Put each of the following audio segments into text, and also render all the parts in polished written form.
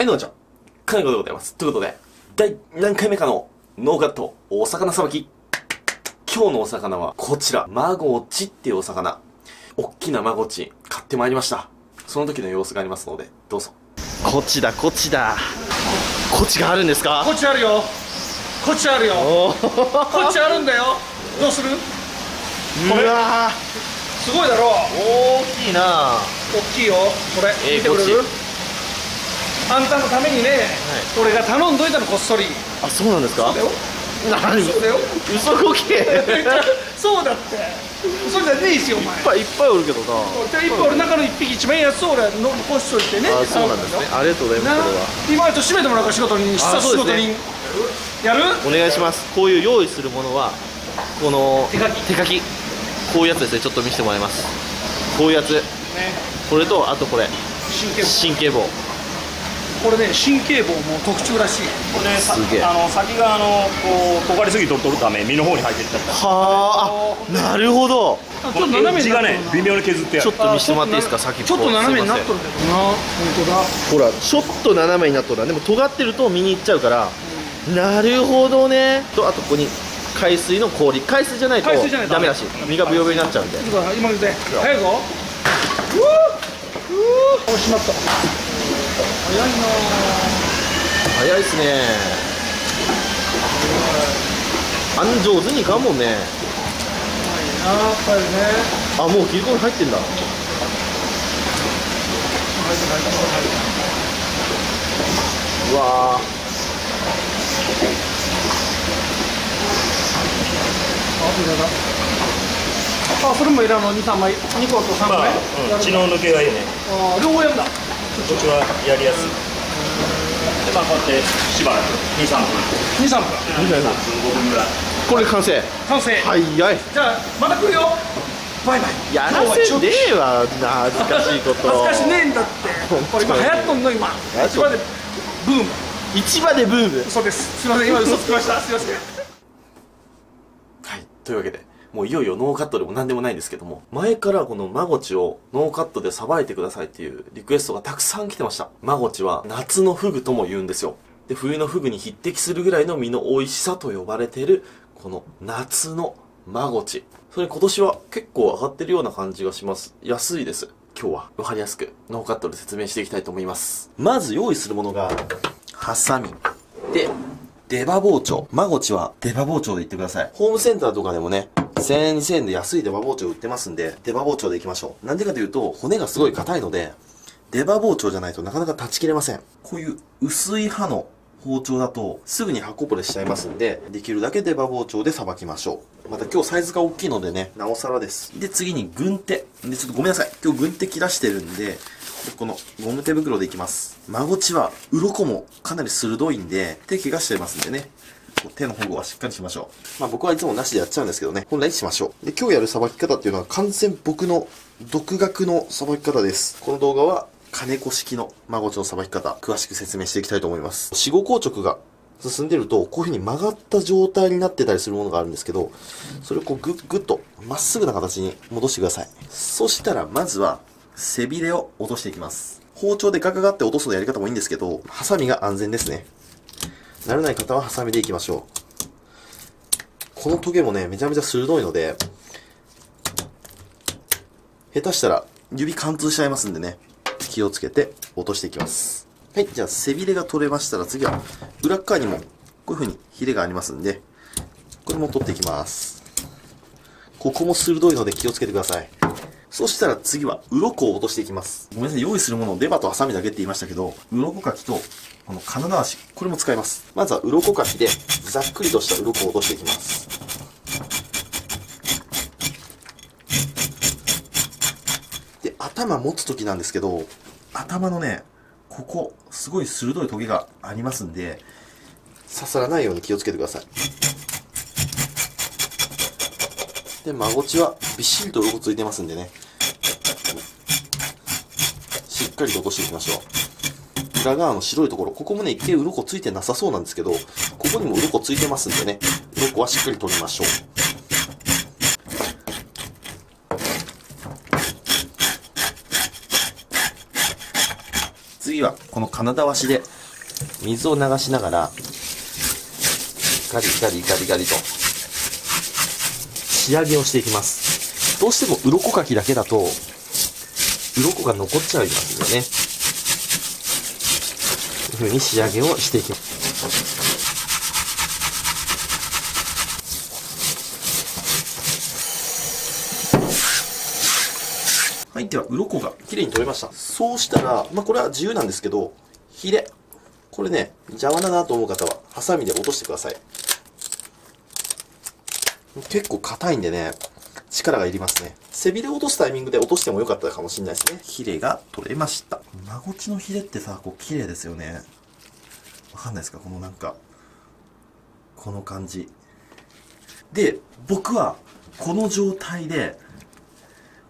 はい、どうもこんにちは。金子でございます。ということで、第何回目かのノーカットお魚さばき。今日のお魚はこちら、マゴチっていうお魚。おっきなマゴチ買ってまいりました。その時の様子がありますので、どうぞ。こっちだ、こっちだ。こっちがあるんですか？こっちあるよ。こっちあるよ。こっちあるんだよ。どうする？これうわすごいだろう。大きいな。大きいよ。これ見てくれる？あんたのためにね、俺が頼んどいたの、こっそり。あ、そうなんですか？そうだよ。何？そうだよ。嘘こけ。そうだって。嘘じゃねえしよ、お前。いっぱいおるけどな。一方、俺中の一匹一番いいやつを俺残しといてね。あ、そうなんですね。ありがとうございます。それは今ちょっと締めてもらうから仕事に、仕事にやる？お願いします。こういう用意するものはこの手書き。こういうやつですね。ちょっと見せてもらいます。こういうやつ。これとあとこれ。神経棒。これね、神経棒も特注らしい。これね、すげえ。先がこう尖りすぎと取るため身の方に入っていっちゃった。はあ、なるほど。ちょっと斜めにながねってるな。微妙に削ってやる。ちょっと見せてもらっていいですか？先っぽ。ちょっと斜めになっとるけどな。本当だ。ほら、ちょっと斜めになっとるな。でも尖ってると見に行っちゃうから、なるほどね。と、あとここに海水の氷。海水じゃないとダメだし、身がブヨブヨになっちゃうんで。今見て。早いぞ。お、しまった。早いな。早いっすね。あん上手にいかんもんね。やっぱりね。あ、もう切り込み入ってんだ。うわー。あ、それもいらんの、2、3枚、2個と3枚。血の抜けがいいね。あ、両方やるんだ。こっちはやりやすい。でこうやってしばらく2、3分。2、3分。5分ぐらい。これ完成。完成。早い。じゃあ、また来るよ。バイバイ。やらせねえわ、恥ずかしいこと。恥ずかしねえんだって。これ今流行っとんの、今。市場でブーム。市場でブーム。嘘です。すみません、今嘘つきました。すみません。はい。というわけで、もういよいよノーカットでも何でもないんですけども、前からこのマゴチをノーカットでさばいてくださいっていうリクエストがたくさん来てました。マゴチは夏のフグとも言うんですよ。で、冬のフグに匹敵するぐらいの身の美味しさと呼ばれている、この夏のマゴチ。それ今年は結構上がってるような感じがします。安いです。今日はわかりやすくノーカットで説明していきたいと思います。まず用意するものが、ハサミ。で、出刃包丁。マゴチは出刃包丁でいってください。ホームセンターとかでもね、1000円、2000円で安い出刃包丁売ってますんで、出刃包丁でいきましょう。なんでかというと、骨がすごい硬いので、出刃包丁じゃないとなかなか断ち切れません。こういう薄い刃の包丁だと、すぐに刃こぼれしちゃいますんで、できるだけ出刃包丁でさばきましょう。また今日サイズが大きいのでね、なおさらです。で、次に軍手。で、ちょっとごめんなさい。今日軍手切らしてるんで、このゴム手袋でいきます。マゴチは、鱗もかなり鋭いんで、手怪我しちゃいますんでね。手の保護はしっかりしましょう。まあ僕はいつもなしでやっちゃうんですけどね、本来しましょう。で、今日やるさばき方っていうのは完全僕の独学のさばき方です。この動画は金子式のマゴチのさばき方、詳しく説明していきたいと思います。死後硬直が進んでると、こういう風に曲がった状態になってたりするものがあるんですけど、それをこうグッとまっすぐな形に戻してください。そしたらまずは背びれを落としていきます。包丁でガガガって落とすのやり方もいいんですけど、ハサミが安全ですね。慣れない方はハサミでいきましょう。このトゲもね、めちゃめちゃ鋭いので、下手したら指貫通しちゃいますんでね、気をつけて落としていきます。はい、じゃあ背びれが取れましたら次は裏側にもこういう風にヒレがありますんで、これも取っていきます。ここも鋭いので気をつけてください。そしたら次は鱗を落としていきます。ごめんなさい、用意するものを出刃とハサミだけって言いましたけど、鱗かきとこの金縄足、これも使います。まずは鱗かきでざっくりとした鱗を落としていきます。で、頭持つときなんですけど、頭のね、ここ、すごい鋭いトゲがありますんで、刺さらないように気をつけてください。で、マゴチはびっしりと鱗ついてますんでね、しっかりと落としていきましょう。裏側の白いところ、ここもね、一見鱗ついてなさそうなんですけど、ここにも鱗ついてますんでね、鱗はしっかり取りましょう。次はこの金だわしで水を流しながらガリガリガリガリと仕上げをしていきます。どうしても鱗かきだけだと鱗が残っちゃいますよね。こういう風に仕上げをしていきます。はい、では鱗がきれいに取れました。そうしたら、これは自由なんですけど、ヒレ。これね、邪魔だなと思う方は、ハサミで落としてください。結構硬いんでね、力がいりますね。背びれを落とすタイミングで落としてもよかったかもしれないですね。ヒレが取れました。マゴチのヒレってさ、こう綺麗ですよね。わかんないですか？このなんか、この感じ。で、僕は、この状態で、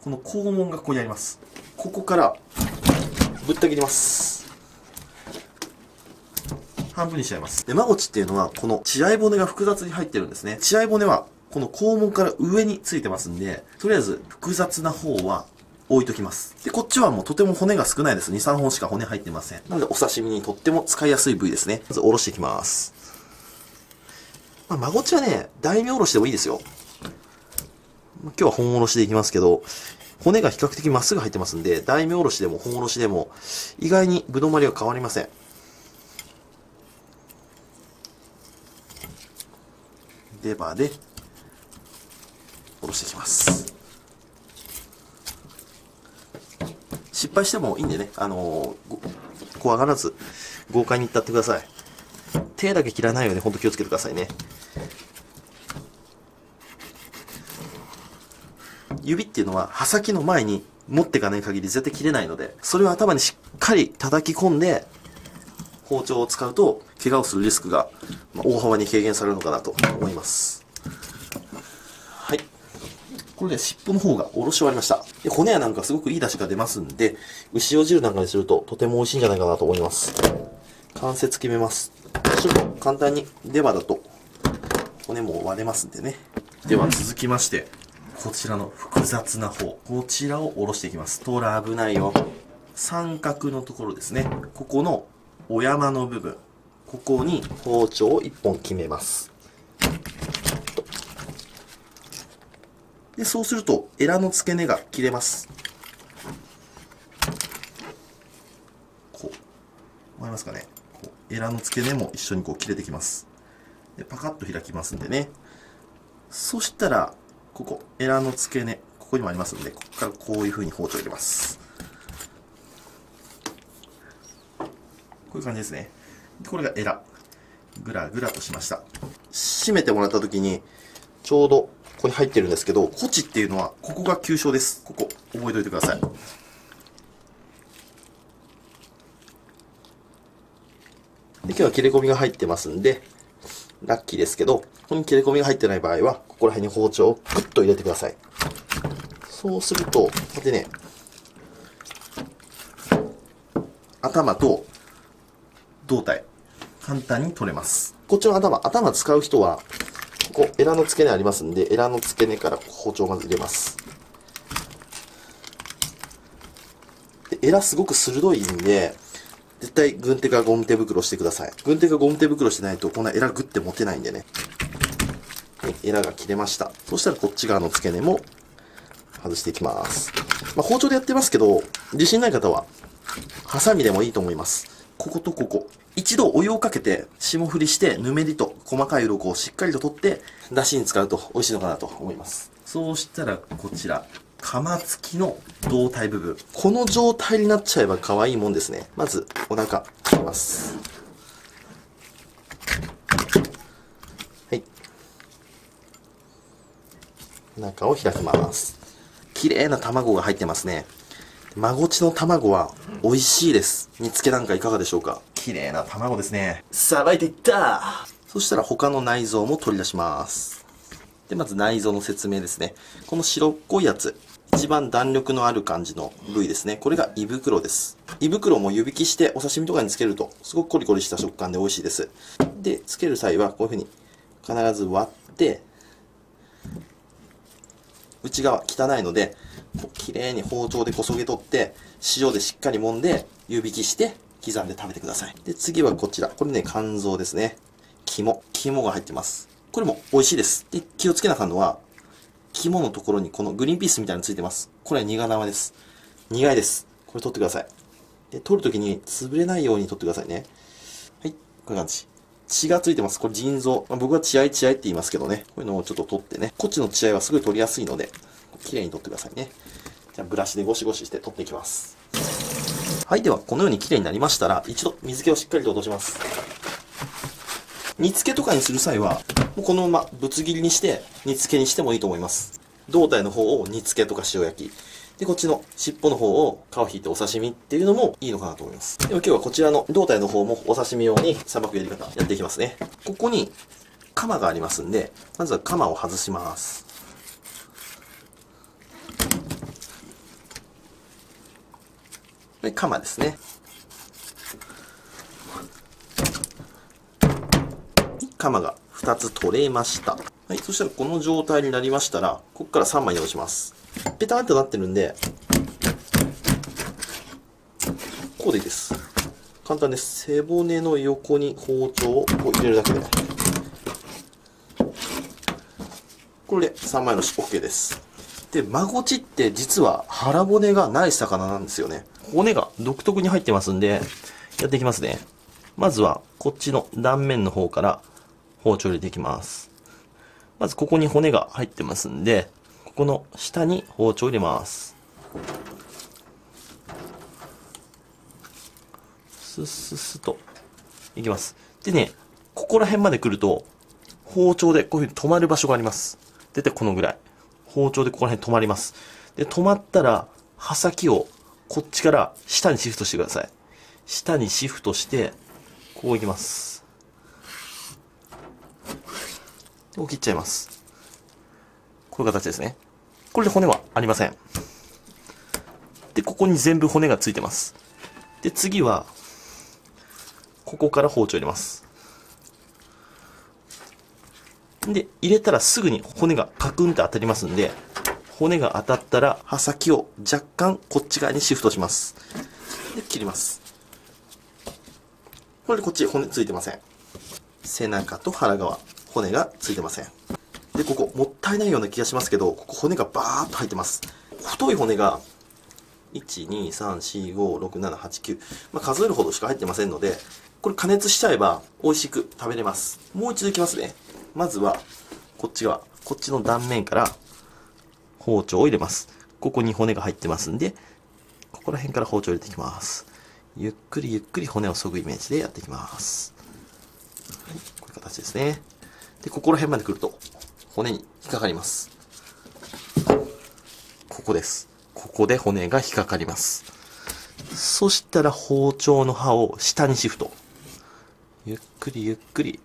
この肛門がここにあります。ここから、ぶった切ります。半分にしちゃいます。で、マゴチっていうのは、この血合い骨が複雑に入ってるんですね。血合い骨は、この肛門から上についてますんで、とりあえず複雑な方は置いときます。で、こっちはもうとても骨が少ないです。2、3本しか骨入ってません。なのでお刺身にとっても使いやすい部位ですね。まずおろしていきます。マゴチはね、大名おろしでもいいですよ。今日は本おろしでいきますけど、骨が比較的まっすぐ入ってますんで、大名おろしでも本おろしでも、意外にぶどまりは変わりません。レバーで、おろしていきます。失敗してもいいんでね、怖がらず、豪快にいったってください。手だけ切らないようにほんと気をつけてくださいね。指っていうのは刃先の前に持っていかない限り絶対切れないので、それを頭にしっかり叩き込んで、包丁を使うと、怪我をするリスクが大幅に軽減されるのかなと思います。はい。これで尻尾の方がおろし終わりました。で、骨やなんかすごくいい出汁が出ますんで、牛尾汁なんかにするととても美味しいんじゃないかなと思います。関節決めます。ちょっと簡単にレバーだと骨も割れますんでね。では続きまして、こちらの複雑な方、こちらをおろしていきます。トラ危ないよ。三角のところですね。ここのお山の部分、ここに包丁を1本決めます。で、そうするとエラの付け根が切れます。こう、わかりますかね。こうエラの付け根も一緒にこう切れてきます。で、パカッと開きますんでね。そしたら、ここ、エラの付け根、ここにもありますんで、ここからこういう風に包丁を入れます。こういう感じですね。これがエラ。ぐらぐらとしました。締めてもらった時に、ちょうどここに入ってるんですけど、コチっていうのは、ここが急所です。ここ、覚えておいてください。で、今日は切れ込みが入ってますんで、ラッキーですけど、ここに切れ込みが入ってない場合は、ここら辺に包丁をグッと入れてください。そうすると、こうやってね、頭と胴体、簡単に取れます。こっちの頭使う人は、ここ、エラの付け根ありますんで、エラの付け根から包丁をまず入れます。でエラすごく鋭いんで、絶対軍手かゴム手袋してください。軍手かゴム手袋してないと、こんなエラグッて持てないんでね。はい、エラが切れました。そしたらこっち側の付け根も外していきます。包丁でやってますけど、自信ない方は、ハサミでもいいと思います。こことここ。一度お湯をかけて、霜降りして、ぬめりと細かい鱗をしっかりと取って、出汁に使うと美味しいのかなと思います。そうしたら、こちら。釜付きの胴体部分。この状態になっちゃえば可愛いもんですね。まず、お腹、切ります。はい。中を開きます。綺麗な卵が入ってますね。マゴチの卵は美味しいです。煮付けなんかいかがでしょうか？綺麗な卵ですね。さばいていったそしたら他の内臓も取り出します。で、まず内臓の説明ですね。この白っこいやつ。一番弾力のある感じの部位ですね。これが胃袋です。胃袋も湯引きしてお刺身とかにつけると、すごくコリコリした食感で美味しいです。で、つける際はこういう風に必ず割って、内側汚いので、綺麗に包丁でこそげ取って、塩でしっかり揉んで湯引きして刻んで食べてください。で、次はこちら。これね、肝臓ですね。肝が入ってます。これも美味しいです。で、気をつけなあかんのは、肝のところにこのグリーンピースみたいなのついてます。これは苦生です。苦いです。これ取ってください。で、取るときに潰れないように取ってくださいね。はい。こういう感じ。血がついてます。これ腎臓。僕は血合いって言いますけどね。こういうのをちょっと取ってね。こっちの血合いはすごい取りやすいので、綺麗に取ってくださいね。じゃあブラシでゴシゴシして取っていきます。はい。では、このように綺麗になりましたら、一度水気をしっかりと落とします。煮付けとかにする際は、もうこのままぶつ切りにして煮付けにしてもいいと思います。胴体の方を煮付けとか塩焼き。で、こっちの尻尾の方を皮を引いてお刺身っていうのもいいのかなと思います。でも今日はこちらの胴体の方もお刺身用にさばくやり方やっていきますね。ここにカマがありますんで、まずはカマを外します。で、カマですね。カマが2つ取れました。はい、そしたらこの状態になりましたら、ここから3枚に落とします。ペタンとなってるんで、こうでいいです。簡単です。背骨の横に包丁をこう入れるだけで。これで3枚のし OK です。で、マゴチって実は腹骨がない魚なんですよね。骨が独特に入ってますんで、やっていきますね。まずは、こっちの断面の方から包丁入れていきます。まずここに骨が入ってますんで、ここの下に包丁入れます。スッスッスといきます。でね、ここら辺まで来ると、包丁でこういうふうに止まる場所があります。大体このぐらい。包丁でここら辺止まります。で、止まったら、刃先をこっちから下にシフトしてください。下にシフトして、こういきます。こう切っちゃいます。こういう形ですね。これで骨はありません。で、ここに全部骨がついてます。で、次は、ここから包丁入れます。で、入れたらすぐに骨がカクンって当たりますんで、骨が当たったら刃先を若干こっち側にシフトします。で、切ります。これでこっち骨ついてません。背中と腹側、骨がついてません。で、ここもったいないような気がしますけど、ここ骨がバーッと入ってます。太い骨が、1、2、3、4、5、6、7、8、9。数えるほどしか入ってませんので、これ加熱しちゃえば美味しく食べれます。もう一度いきますね。まずは、こっち側、こっちの断面から包丁を入れます。ここに骨が入ってますんで、ここら辺から包丁を入れていきます。ゆっくりゆっくり骨を削ぐイメージでやっていきます。はい、こういう形ですね。で、ここら辺まで来ると、骨に引っかかります。ここです。ここで骨が引っかかります。そしたら包丁の刃を下にシフト。ゆっくりゆっくり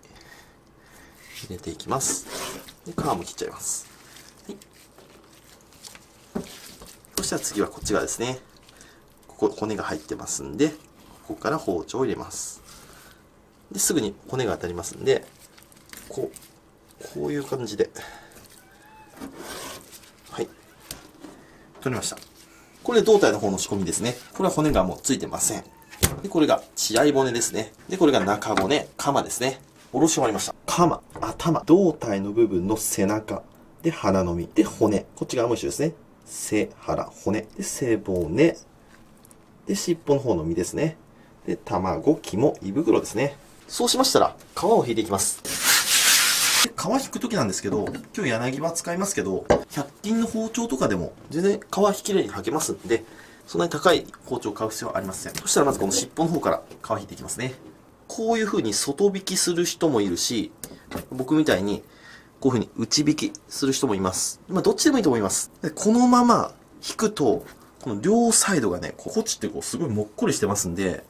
入れていきます。で、皮も切っちゃいます。はい。そしたら次はこっち側ですね。ここ骨が入ってますんで、ここから包丁を入れます。で、すぐに骨が当たりますんで、こういう感じで。はい。取りました。これ胴体の方の仕込みですね。これは骨がもうついてません。で、これが血合い骨ですね。で、これが中骨、カマですね。おろし終わりました。カマ、頭、胴体の部分の背中。で、鼻の身。で、骨。こっち側も一緒ですね。背、腹、骨。で、背骨。で、尻尾の方の身ですね。で、卵、肝、胃袋ですね。そうしましたら、皮を引いていきます。で、皮引くときなんですけど、今日柳刃使いますけど、100均の包丁とかでも全然皮きれいに剥けますんで、そんなに高い包丁を買う必要はありません。そしたらまずこの尻尾の方から皮引いていきますね。こういう風に外引きする人もいるし、僕みたいにこういう風に内引きする人もいます。どっちでもいいと思います。で、このまま引くと、この両サイドがね、こっちってこうすごいもっこりしてますんで、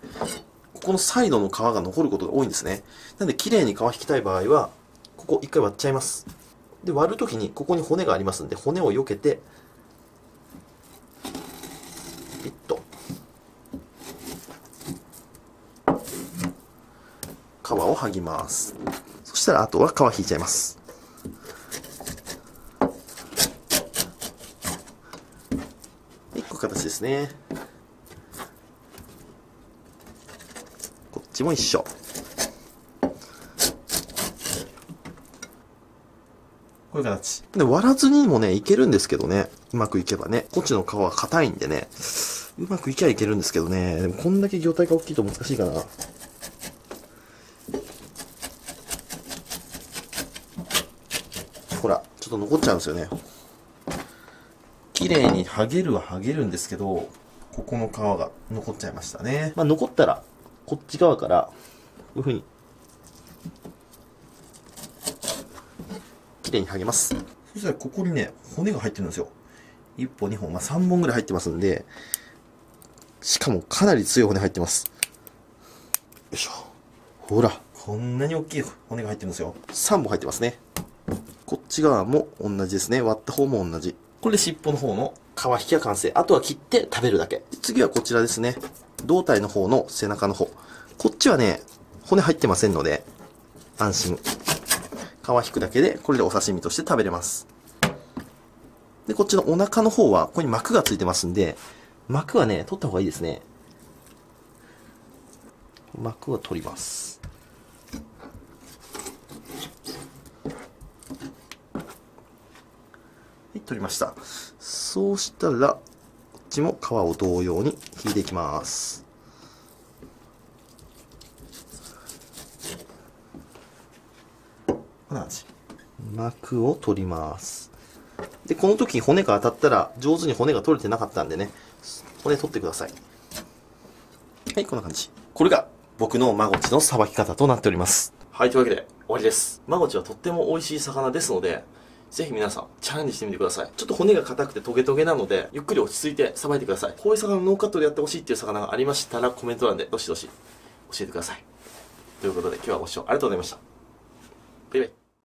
ここのサイドの皮が残ることが多いんですね。なんで綺麗に皮引きたい場合は、ここ一回割っちゃいます。で、割るときにここに骨がありますんで、骨を避けて、ピッと。皮を剥ぎます。そしたらあとは皮引いちゃいます。はい、こういう形ですね。ちも一緒。こういう形。で、割らずにもね、いけるんですけどね。うまくいけばね。こっちの皮は硬いんでね。うまくいけばいけるんですけどね。でもこんだけ魚体が大きいと難しいかな。ほら、ちょっと残っちゃうんですよね。綺麗に剥げるは剥げるんですけど、ここの皮が残っちゃいましたね。まあ残ったら、こっち側から、こういう風に、綺麗に剥げます。そしたらここにね、骨が入ってるんですよ。1本2本、まあ3本ぐらい入ってますんで、しかもかなり強い骨入ってます。よいしょ。ほら、こんなに大きい骨が入ってるんですよ。3本入ってますね。こっち側も同じですね。割った方も同じ。これで尻尾の方の皮引きが完成。あとは切って食べるだけ。次はこちらですね。胴体の方の背中の方。こっちはね、骨入ってませんので、安心。皮引くだけで、これでお刺身として食べれます。で、こっちのお腹の方は、ここに膜がついてますんで、膜はね、取った方がいいですね。膜を取ります。はい、取りました。そうしたら、こっちも皮を同様に引いていきます。こんな感じ。膜を取ります。で、この時骨が当たったら、上手に骨が取れてなかったんでね、骨取ってください。はい、こんな感じ。これが僕のマゴチのさばき方となっております。はい、というわけで終わりです。マゴチはとっても美味しい魚ですので、ぜひ皆さんチャレンジしてみてください。ちょっと骨が硬くてトゲトゲなので、ゆっくり落ち着いてさばいてください。こういう魚のノーカットでやってほしいっていう魚がありましたら、コメント欄でどしどし教えてください。ということで今日はご視聴ありがとうございました。バイバイ。